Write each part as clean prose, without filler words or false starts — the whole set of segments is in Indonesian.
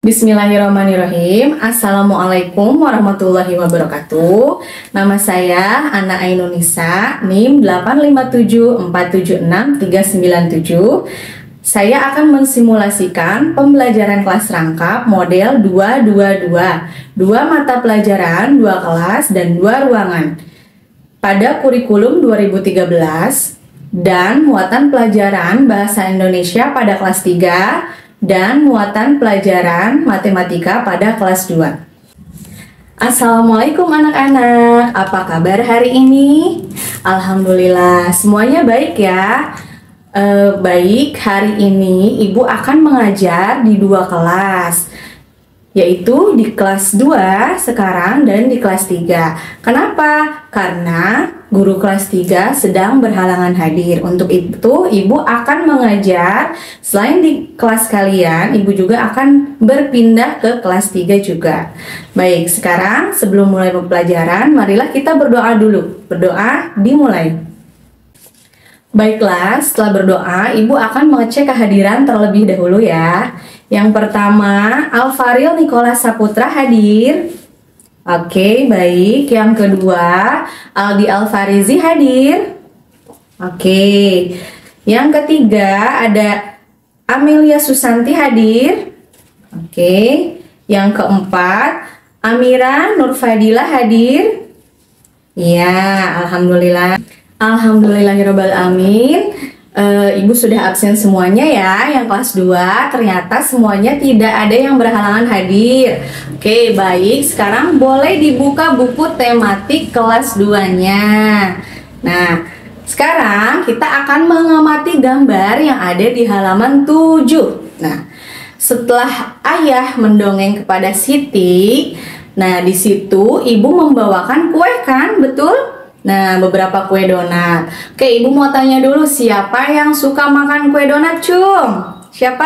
Bismillahirrahmanirrahim. Assalamualaikum warahmatullahi wabarakatuh. Nama saya Ana Ainunisa, NIM 857476397. Saya akan mensimulasikan pembelajaran kelas rangkap model 222, 2 mata pelajaran, 2 kelas, dan 2 ruangan pada kurikulum 2013 dan muatan pelajaran Bahasa Indonesia pada kelas 3 dan muatan pelajaran matematika pada kelas 2. Assalamualaikum anak-anak, apa kabar hari ini? Alhamdulillah, semuanya baik ya. Baik, hari ini Ibu akan mengajar di 2 kelas, yaitu di kelas 2 sekarang dan di kelas 3. Kenapa? Karena guru kelas 3 sedang berhalangan hadir. Untuk itu, Ibu akan mengajar selain di kelas kalian, Ibu juga akan berpindah ke kelas 3 juga. Baik, sekarang sebelum mulai pembelajaran, marilah kita berdoa dulu. Berdoa dimulai. Baiklah, setelah berdoa, Ibu akan mengecek kehadiran terlebih dahulu ya. Yang pertama, Alfaril Nikolas Saputra hadir. Oke, baik. Yang kedua, Aldi Alfarizi hadir. Oke. Yang ketiga, ada Amelia Susanti hadir. Oke. Yang keempat, Amira Nurfadila hadir. Ya, alhamdulillah. Alhamdulillahirabbil alamin. Ibu sudah absen semuanya ya. Yang kelas 2 ternyata semuanya tidak ada yang berhalangan hadir. Oke, baik. Sekarang boleh dibuka buku tematik kelas 2-nya. Nah, sekarang kita akan mengamati gambar yang ada di halaman 7. Nah, setelah ayah mendongeng kepada Siti, nah di situ ibu membawakan kue kan, betul? Nah, beberapa kue donat. Oke, Ibu mau tanya dulu, siapa yang suka makan kue donat, Cung? Siapa?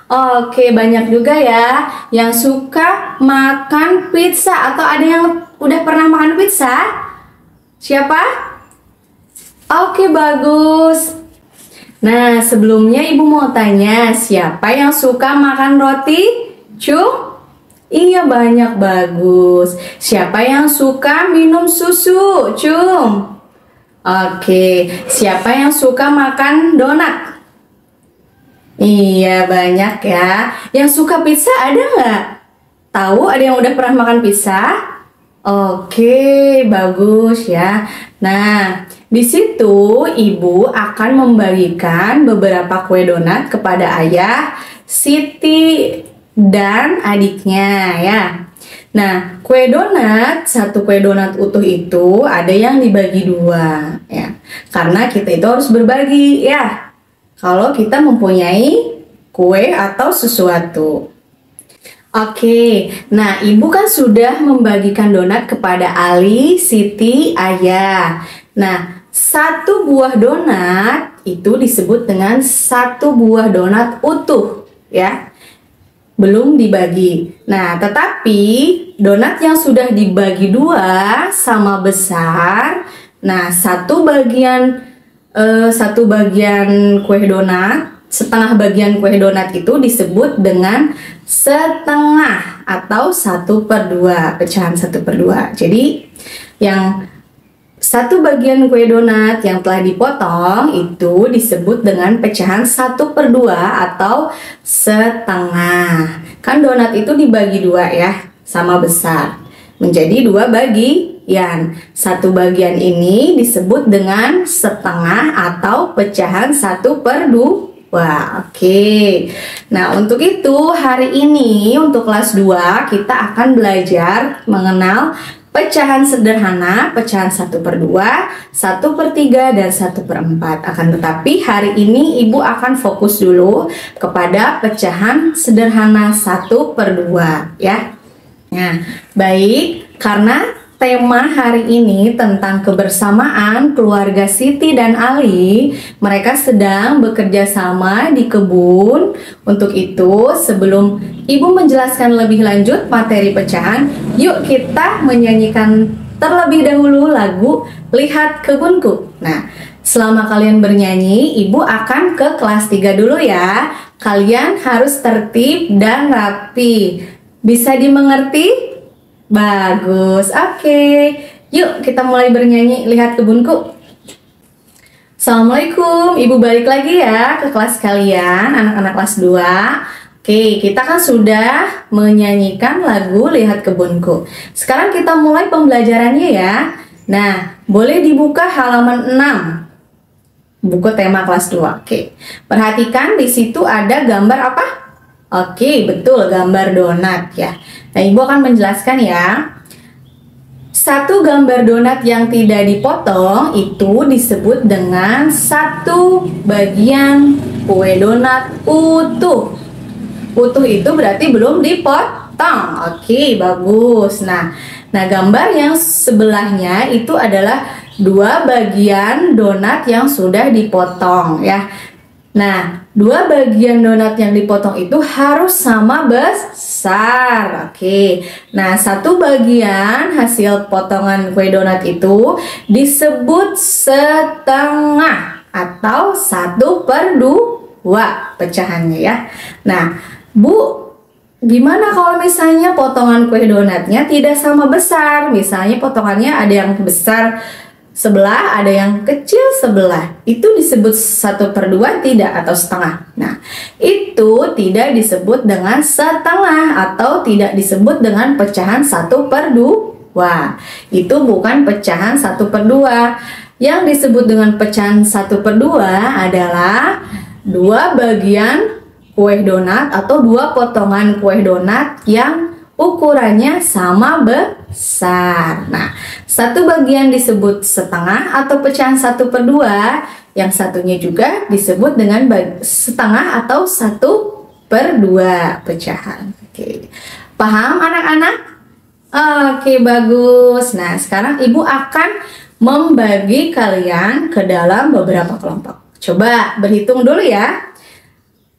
Oke, banyak juga ya yang suka makan pizza. Atau ada yang udah pernah makan pizza? Siapa? Oke, bagus. Nah, sebelumnya Ibu mau tanya, siapa yang suka makan roti, Cung? Iya, banyak, bagus. Siapa yang suka minum susu, Cung? Oke, siapa yang suka makan donat? Iya, banyak ya. Yang suka pizza ada nggak? Tahu ada yang udah pernah makan pizza? Oke, bagus ya. Nah, di situ Ibu akan membagikan beberapa kue donat kepada ayah, Siti, dan adiknya ya. Nah, kue donat, satu kue donat utuh itu ada yang dibagi 2 ya. Karena kita itu harus berbagi ya. Kalau kita mempunyai kue atau sesuatu. Oke, nah Ibu kan sudah membagikan donat kepada Ali, Siti, ayah. Nah, satu buah donat itu disebut dengan satu buah donat utuh ya. Belum dibagi. Nah, tetapi donat yang sudah dibagi 2 sama besar. Nah, satu bagian kue donat, setengah bagian kue donat itu disebut dengan setengah atau 1/2, pecahan 1/2. Jadi, yang satu bagian kue donat yang telah dipotong itu disebut dengan pecahan 1/2 atau setengah. Kan donat itu dibagi 2 ya, sama besar. Menjadi 2 bagian. Satu bagian ini disebut dengan setengah atau pecahan 1/2. Oke. Nah, untuk itu hari ini untuk kelas 2 kita akan belajar mengenal pecahan sederhana, pecahan 1/2, 1/3, dan 1/4. Akan tetapi hari ini Ibu akan fokus dulu kepada pecahan sederhana 1/2 ya. Nah, baik, karena tema hari ini tentang kebersamaan keluarga Siti dan Ali. Mereka sedang bekerja sama di kebun. Untuk itu, sebelum Ibu menjelaskan lebih lanjut materi pecahan, yuk kita menyanyikan terlebih dahulu lagu Lihat Kebunku. Nah, selama kalian bernyanyi, Ibu akan ke kelas 3 dulu ya. Kalian harus tertib dan rapi. Bisa dimengerti? Bagus. Oke. Yuk kita mulai bernyanyi Lihat Kebunku. Assalamualaikum. Ibu balik lagi ya ke kelas kalian, anak-anak kelas 2. Oke, kita kan sudah menyanyikan lagu Lihat Kebunku. Sekarang kita mulai pembelajarannya ya. Nah, boleh dibuka halaman 6. Buku tema kelas 2. Oke. Perhatikan di situ ada gambar apa? Oke, betul, gambar donat ya. Nah, Ibu akan menjelaskan ya. Satu gambar donat yang tidak dipotong itu disebut dengan satu bagian kue donat utuh. Utuh itu berarti belum dipotong. Oke, bagus. Nah, gambar yang sebelahnya itu adalah dua bagian donat yang sudah dipotong ya. Nah, dua bagian donat yang dipotong itu harus sama besar. Oke. Nah, satu bagian hasil potongan kue donat itu disebut setengah atau 1/2 pecahannya ya. Nah, Bu, gimana kalau misalnya potongan kue donatnya tidak sama besar? Misalnya potongannya ada yang besar sebelah, ada yang kecil sebelah. Itu disebut 1/2 tidak atau setengah. Nah, itu tidak disebut dengan setengah atau tidak disebut dengan pecahan 1/2. Itu bukan pecahan 1/2. Yang disebut dengan pecahan 1/2 adalah dua bagian kue donat atau dua potongan kue donat yang ukurannya sama besar. Nah, satu bagian disebut setengah atau pecahan 1/2, yang satunya juga disebut dengan setengah atau 1/2 pecahan. Oke. Paham anak-anak? Oke, bagus. Nah, sekarang Ibu akan membagi kalian ke dalam beberapa kelompok. Coba berhitung dulu ya.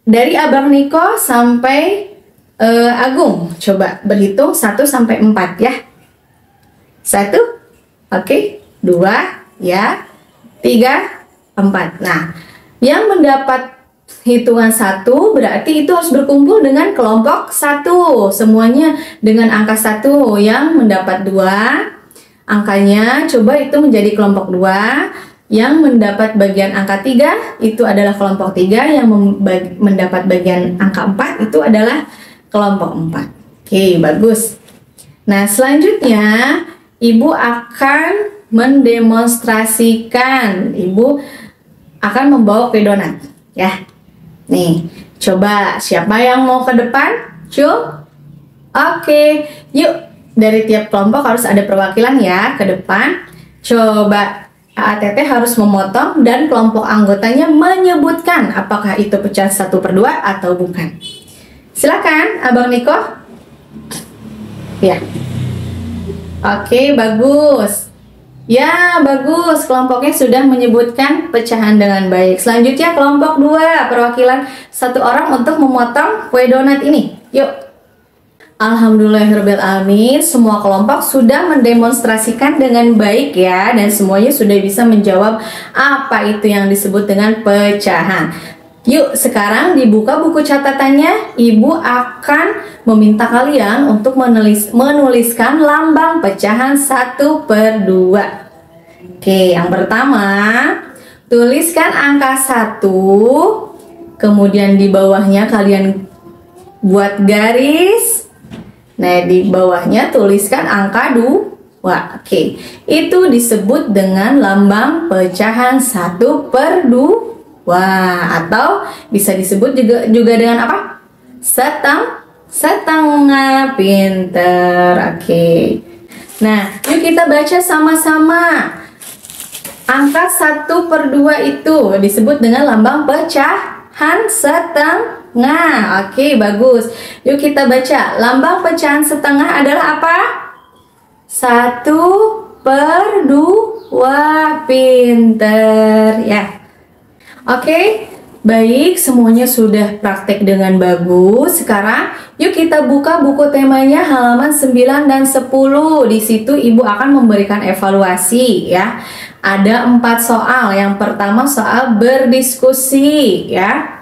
Dari Abang Niko sampai Agung, coba berhitung 1 sampai 4 ya. 1, oke, 2, ya, 3, 4. Nah, yang mendapat hitungan 1 berarti itu harus berkumpul dengan kelompok 1. Semuanya dengan angka 1. Yang mendapat 2, angkanya coba itu menjadi kelompok 2. Yang mendapat bagian angka 3 itu adalah kelompok 3. Yang mendapat bagian angka 4 itu adalah kelompok 4. Oke, bagus. Nah, selanjutnya Ibu akan mendemonstrasikan. Ibu akan membawa kue donat ya. Nih, coba siapa yang mau ke depan? Oke, yuk. Dari tiap kelompok harus ada perwakilan ya ke depan. Coba ATT harus memotong dan kelompok anggotanya menyebutkan apakah itu pecahan 1/2 atau bukan. Silakan, Abang Niko. Ya. Oke, bagus. Ya, bagus. Kelompoknya sudah menyebutkan pecahan dengan baik. Selanjutnya kelompok 2, perwakilan 1 orang untuk memotong kue donat ini. Yuk. Alhamdulillahirrahmanirrahim. Semua kelompok sudah mendemonstrasikan dengan baik ya, dan semuanya sudah bisa menjawab apa itu yang disebut dengan pecahan. Yuk, sekarang dibuka buku catatannya. Ibu akan meminta kalian untuk menuliskan lambang pecahan 1/2. Oke, yang pertama, tuliskan angka 1. Kemudian di bawahnya kalian buat garis. Nah, di bawahnya tuliskan angka 2. Oke, itu disebut dengan lambang pecahan 1/2. Atau bisa disebut juga dengan apa? Setengah. Pinter. Oke. Nah, yuk kita baca sama-sama. Angka 1/2 itu disebut dengan lambang pecahan setengah. Oke, bagus. Yuk kita baca. Lambang pecahan setengah adalah apa? 1/2. Pinter ya. Oke, baik, semuanya sudah praktek dengan bagus. Sekarang yuk kita buka buku temanya halaman 9 dan 10. Di situ Ibu akan memberikan evaluasi ya. Ada 4 soal. Yang pertama soal berdiskusi ya.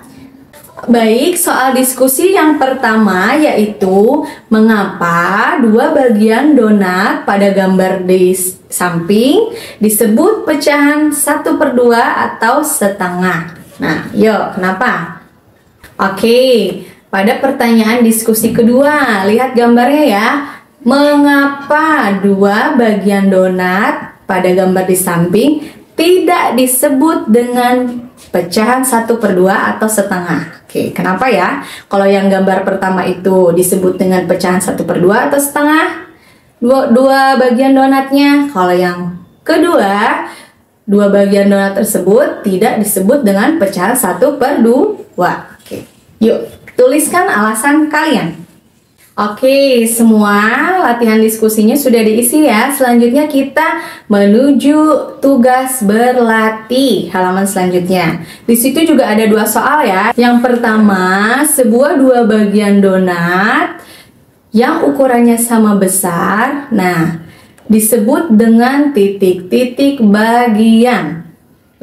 Baik, soal diskusi yang pertama yaitu mengapa dua bagian donat pada gambar di samping disebut pecahan 1/2 atau setengah. Nah, yuk, kenapa? Oke, pada pertanyaan diskusi kedua, lihat gambarnya ya. Mengapa dua bagian donat pada gambar di samping tidak disebut dengan pecahan 1/2 atau setengah? Oke, kenapa ya? Kalau yang gambar pertama itu disebut dengan pecahan 1/2 atau setengah? Dua bagian donatnya. Kalau yang kedua, dua bagian donat tersebut tidak disebut dengan pecahan 1/2. Oke, yuk tuliskan alasan kalian. Oke, semua latihan diskusinya sudah diisi ya. Selanjutnya kita menuju tugas berlatih halaman selanjutnya. Di situ juga ada 2 soal ya. Yang pertama, sebuah dua bagian donat yang ukurannya sama besar. Nah, disebut dengan titik-titik bagian.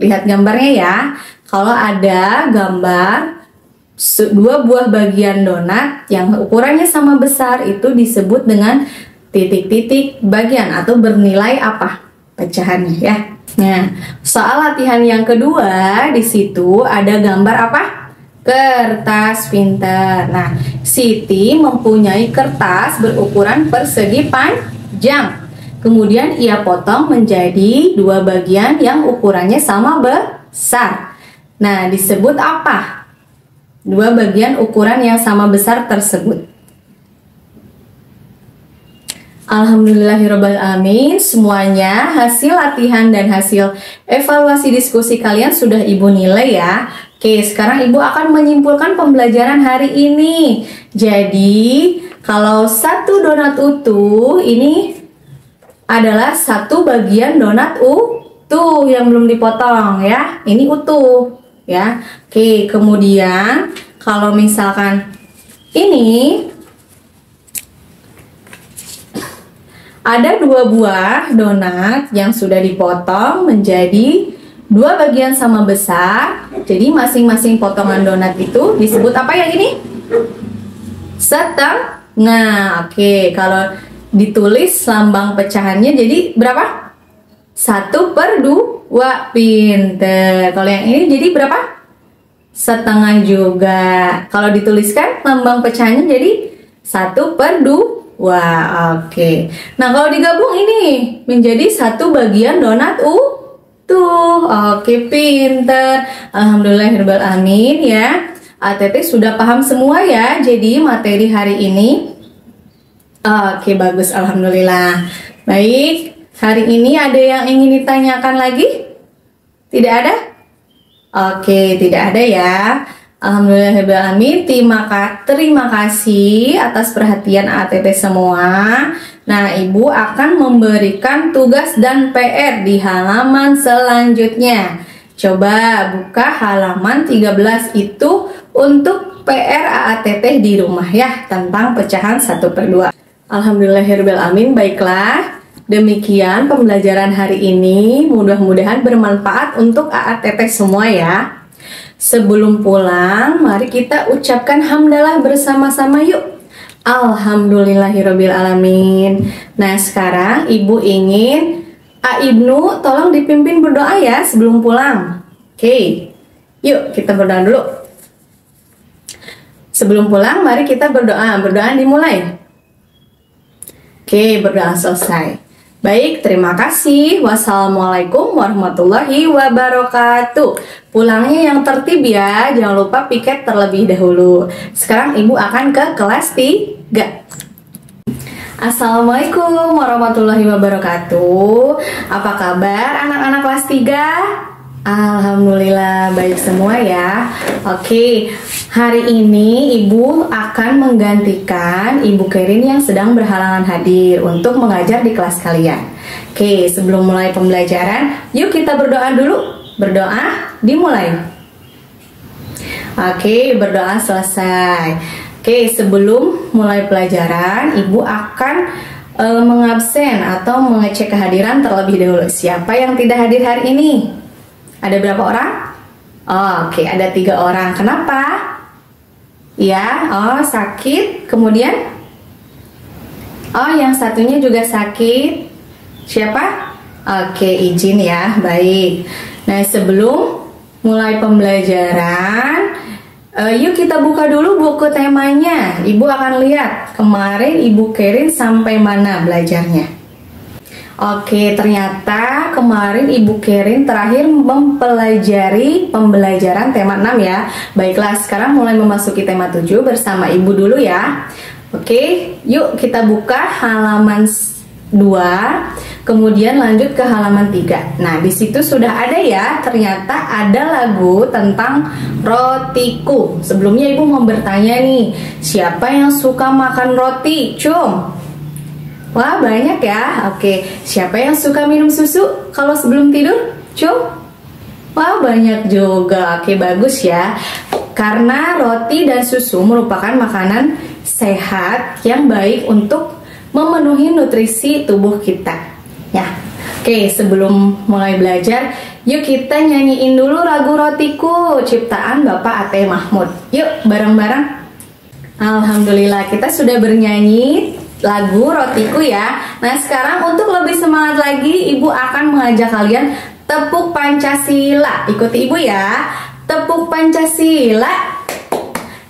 Lihat gambarnya ya. Kalau ada gambar dua buah bagian donat yang ukurannya sama besar itu disebut dengan titik-titik bagian atau bernilai apa pecahannya ya. Nah, soal latihan yang kedua di situ ada gambar apa? Kertas pintar. Nah, Siti mempunyai kertas berukuran persegi panjang. Kemudian ia potong menjadi dua bagian yang ukurannya sama besar. Nah, disebut apa? Dua bagian ukuran yang sama besar tersebut. Alhamdulillahirobbilalamin, semuanya hasil latihan dan hasil evaluasi diskusi kalian sudah Ibu nilai ya. Oke, sekarang Ibu akan menyimpulkan pembelajaran hari ini. Jadi, kalau satu donat utuh ini adalah satu bagian donat utuh yang belum dipotong ya. Ini utuh. Ya, oke. Kemudian kalau misalkan ini ada dua buah donat yang sudah dipotong menjadi dua bagian sama besar. Jadi masing-masing potongan donat itu disebut apa yang ini? Setengah. Oke, kalau ditulis lambang pecahannya jadi berapa? 1/2. Pinter. Kalau yang ini jadi berapa? Setengah juga. Kalau dituliskan lambang pecahannya jadi 1/2. Oke. Nah, kalau digabung ini menjadi satu bagian donat utuh. Oke, pinter. Alhamdulillahirobbilalamin ya. ATT sudah paham semua ya. Jadi materi hari ini. Oke, bagus. Alhamdulillah. Baik. Hari ini ada yang ingin ditanyakan lagi? Tidak ada? Oke, tidak ada ya. Alhamdulillahirobbilalamin. Terima kasih atas perhatian ATT semua. Nah, Ibu akan memberikan tugas dan PR di halaman selanjutnya. Coba buka halaman 13 itu untuk PR AATT di rumah ya, tentang pecahan 1/2. Alhamdulillahirobbilalamin. Baiklah. Demikian pembelajaran hari ini, mudah-mudahan bermanfaat untuk AATT semua ya. Sebelum pulang, mari kita ucapkan hamdalah bersama-sama yuk. Alhamdulillahirobbilalamin. Nah, sekarang Ibu ingin Ibnu tolong dipimpin berdoa ya sebelum pulang. Oke, yuk kita berdoa dulu. Sebelum pulang, mari kita berdoa. Berdoa dimulai. Oke, berdoa selesai. Baik, terima kasih. Wassalamualaikum warahmatullahi wabarakatuh. Pulangnya yang tertib ya, jangan lupa piket terlebih dahulu. Sekarang Ibu akan ke kelas 3. Assalamualaikum warahmatullahi wabarakatuh. Apa kabar anak-anak kelas 3? Alhamdulillah baik semua ya. Oke, hari ini Ibu akan menggantikan Ibu Kerin yang sedang berhalangan hadir untuk mengajar di kelas kalian. Oke, sebelum mulai pembelajaran, yuk kita berdoa dulu. Berdoa dimulai. Oke, berdoa selesai. Oke, sebelum mulai pelajaran, Ibu akan mengabsen atau mengecek kehadiran terlebih dahulu. Siapa yang tidak hadir hari ini? Ada berapa orang? Oke, ada 3 orang. Kenapa? Ya, oh sakit. Kemudian, oh yang satunya juga sakit. Siapa? Oke, izin ya, baik. Nah, sebelum mulai pembelajaran, yuk kita buka dulu buku temanya. Ibu akan lihat kemarin Ibu Kerin sampai mana belajarnya. Oke, ternyata kemarin Ibu Kerin terakhir mempelajari pembelajaran tema 6 ya. Baiklah, sekarang mulai memasuki tema 7 bersama Ibu dulu ya. Oke, yuk kita buka halaman 2, kemudian lanjut ke halaman 3. Nah, di situ sudah ada ya, ternyata ada lagu tentang rotiku. Sebelumnya Ibu mau bertanya nih, siapa yang suka makan roti? Cum. Wah, banyak ya. Oke, siapa yang suka minum susu kalau sebelum tidur? Cum? Wah, banyak juga. Oke, bagus ya. Karena roti dan susu merupakan makanan sehat yang baik untuk memenuhi nutrisi tubuh kita. Ya. Oke, sebelum mulai belajar, yuk kita nyanyiin dulu lagu Rotiku ciptaan Bapak Ate Mahmud. Yuk, bareng-bareng. Alhamdulillah, kita sudah bernyanyi lagu Rotiku ya. Nah, sekarang untuk lebih semangat lagi, Ibu akan mengajak kalian tepuk Pancasila. Ikuti Ibu ya. Tepuk Pancasila.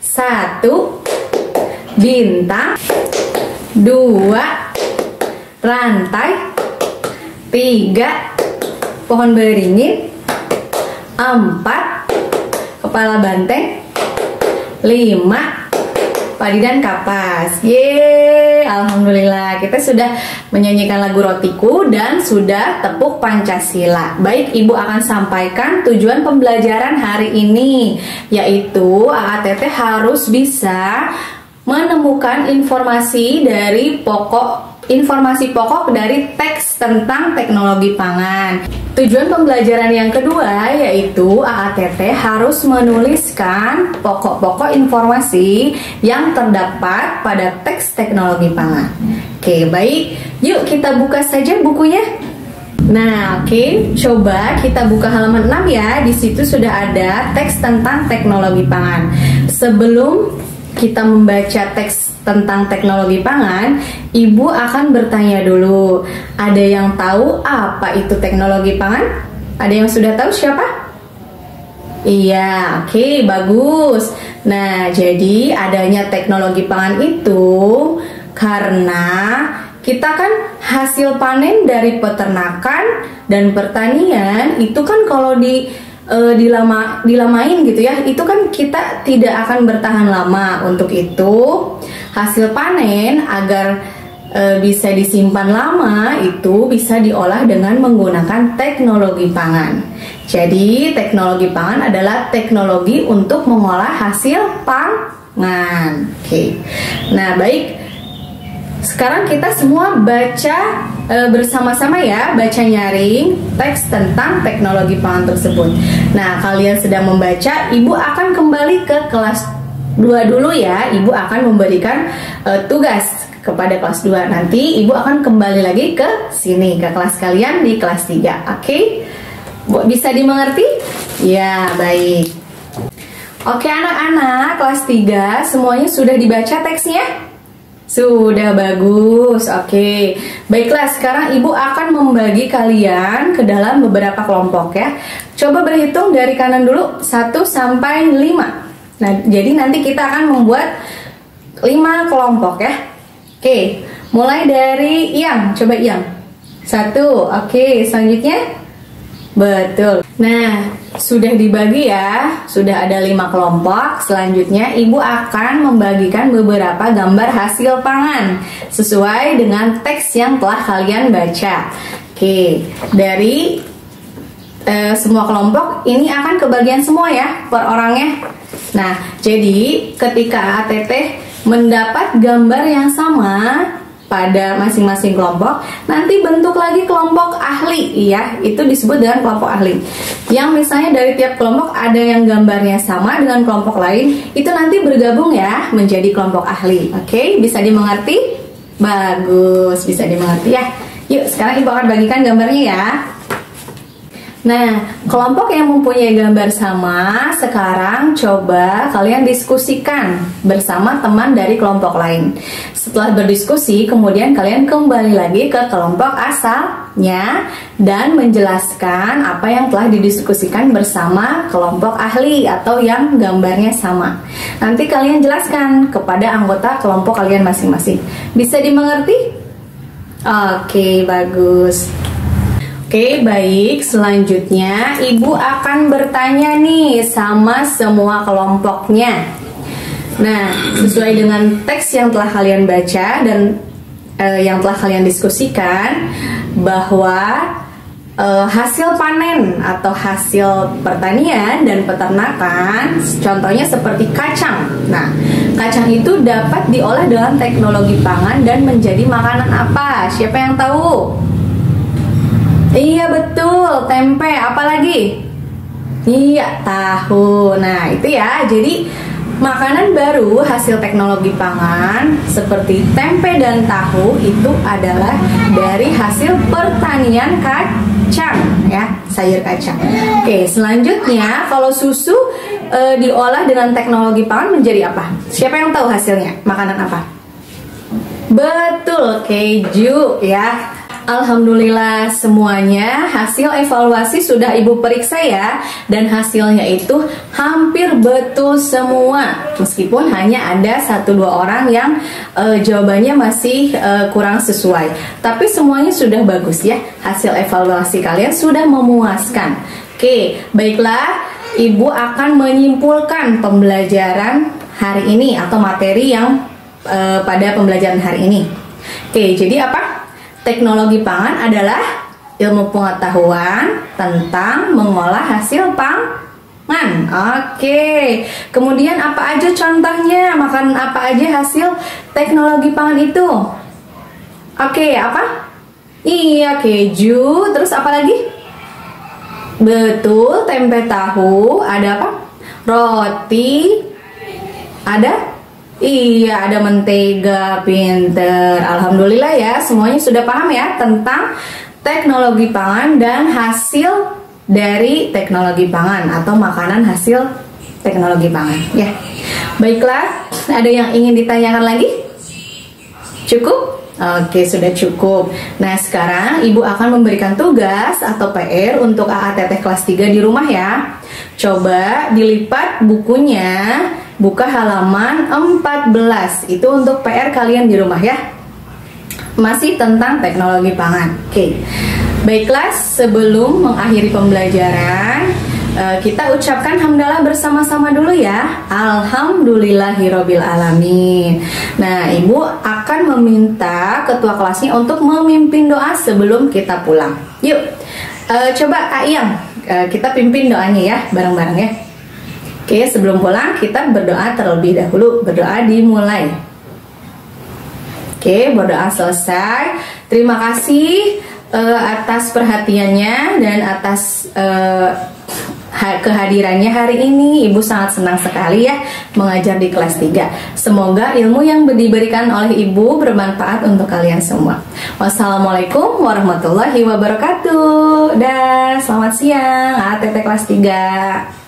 1 bintang, 2 rantai, 3 pohon beringin, 4 kepala banteng, 5 padi dan kapas. Yeay, alhamdulillah kita sudah menyanyikan lagu Rotiku dan sudah tepuk Pancasila. Baik, Ibu akan sampaikan tujuan pembelajaran hari ini, yaitu AATT harus bisa menemukan informasi pokok dari teks tentang teknologi pangan. Tujuan pembelajaran yang kedua yaitu AATT harus menuliskan pokok-pokok informasi yang terdapat pada teks teknologi pangan. Oke, baik. Yuk kita buka saja bukunya. Nah, oke, coba kita buka halaman 6 ya. Di situ sudah ada teks tentang teknologi pangan. Sebelum kita membaca teks tentang teknologi pangan, Ibu akan bertanya dulu. Ada yang tahu apa itu teknologi pangan? Ada yang sudah tahu siapa? Iya, oke, bagus. Nah, jadi adanya teknologi pangan itu karena kita kan hasil panen dari peternakan dan pertanian itu kan kalau dilamain gitu ya, itu kan kita tidak akan bertahan lama. Untuk itu hasil panen agar bisa disimpan lama itu bisa diolah dengan menggunakan teknologi pangan. Jadi teknologi pangan adalah teknologi untuk mengolah hasil pangan. Oke. Nah, baik. Sekarang kita semua baca bersama-sama ya, baca nyaring teks tentang teknologi pangan tersebut. Nah, kalian sedang membaca, Ibu akan kembali ke kelas 2 dulu ya. Ibu akan memberikan tugas kepada kelas 2. Nanti Ibu akan kembali lagi ke sini, ke kelas kalian di kelas 3. Oke? Bisa dimengerti? Ya, baik. Oke, anak-anak kelas 3 semuanya sudah dibaca teksnya? Sudah, bagus. Oke. Baiklah, sekarang Ibu akan membagi kalian ke dalam beberapa kelompok ya. Coba berhitung dari kanan dulu, 1 sampai 5. Nah, jadi nanti kita akan membuat 5 kelompok ya. Oke, mulai dari Iyang. Coba Iyang. 1. Oke, selanjutnya. Betul. Nah, sudah dibagi ya. Sudah ada 5 kelompok. Selanjutnya Ibu akan membagikan beberapa gambar hasil pangan sesuai dengan teks yang telah kalian baca. Oke, dari semua kelompok ini akan kebagian semua ya per orangnya. Nah, jadi ketika ATT mendapat gambar yang sama pada masing-masing kelompok, nanti bentuk lagi kelompok ahli ya, itu disebut dengan kelompok ahli. Yang misalnya dari tiap kelompok ada yang gambarnya sama dengan kelompok lain, itu nanti bergabung ya menjadi kelompok ahli. Oke, bisa dimengerti? Bagus, bisa dimengerti ya. Yuk, sekarang Ibu akan bagikan gambarnya ya. Nah, kelompok yang mempunyai gambar sama, sekarang coba kalian diskusikan bersama teman dari kelompok lain. Setelah berdiskusi, kemudian kalian kembali lagi ke kelompok asalnya dan menjelaskan apa yang telah didiskusikan bersama kelompok ahli atau yang gambarnya sama. Nanti kalian jelaskan kepada anggota kelompok kalian masing-masing. Bisa dimengerti? Oke, bagus. Oke, baik. Selanjutnya, Ibu akan bertanya nih sama semua kelompoknya. Nah, sesuai dengan teks yang telah kalian baca dan yang telah kalian diskusikan, bahwa hasil panen atau hasil pertanian dan peternakan, contohnya seperti kacang. Nah, kacang itu dapat diolah dengan teknologi pangan dan menjadi makanan apa? Siapa yang tahu? Iya betul, tempe. Apalagi? Iya, tahu. Nah itu ya, jadi makanan baru hasil teknologi pangan seperti tempe dan tahu itu adalah dari hasil pertanian kacang ya, sayur kacang. Oke, selanjutnya kalau susu diolah dengan teknologi pangan menjadi apa? Siapa yang tahu hasilnya? Makanan apa? Betul, keju ya. Alhamdulillah semuanya hasil evaluasi sudah Ibu periksa ya, dan hasilnya itu hampir betul semua, meskipun hanya ada 1-2 orang yang jawabannya masih kurang sesuai, tapi semuanya sudah bagus ya. Hasil evaluasi kalian sudah memuaskan. Oke, baiklah, Ibu akan menyimpulkan pembelajaran hari ini atau materi yang pada pembelajaran hari ini. Oke, jadi apa? Teknologi pangan adalah ilmu pengetahuan tentang mengolah hasil pangan. Oke. Kemudian apa aja contohnya? Makanan apa aja hasil teknologi pangan itu? Oke, apa? Iya, keju. Terus apa lagi? Betul, tempe tahu. Ada apa? Roti. Ada? Iya, ada mentega. Pinter. Alhamdulillah ya, semuanya sudah paham ya tentang teknologi pangan dan hasil dari teknologi pangan atau makanan hasil teknologi pangan ya. Baiklah, ada yang ingin ditanyakan lagi? Cukup? Oke, sudah cukup. Nah, sekarang Ibu akan memberikan tugas atau PR untuk AATT kelas 3 di rumah ya. Coba dilipat bukunya, buka halaman 14. Itu untuk PR kalian di rumah ya. Masih tentang teknologi pangan. Oke. Baiklah, sebelum mengakhiri pembelajaran, kita ucapkan hamdalah bersama-sama dulu ya. Alhamdulillahirabbil alamin. Nah, Ibu akan meminta ketua kelasnya untuk memimpin doa sebelum kita pulang. Yuk, coba Ayang, kita pimpin doanya ya, bareng-bareng ya. Oke, sebelum pulang kita berdoa terlebih dahulu. Berdoa dimulai. Oke, berdoa selesai. Terima kasih atas perhatiannya dan atas kehadirannya hari ini. Ibu sangat senang sekali ya mengajar di kelas 3. Semoga ilmu yang diberikan oleh Ibu bermanfaat untuk kalian semua. Wassalamualaikum warahmatullahi wabarakatuh. Dan selamat siang AATT kelas 3.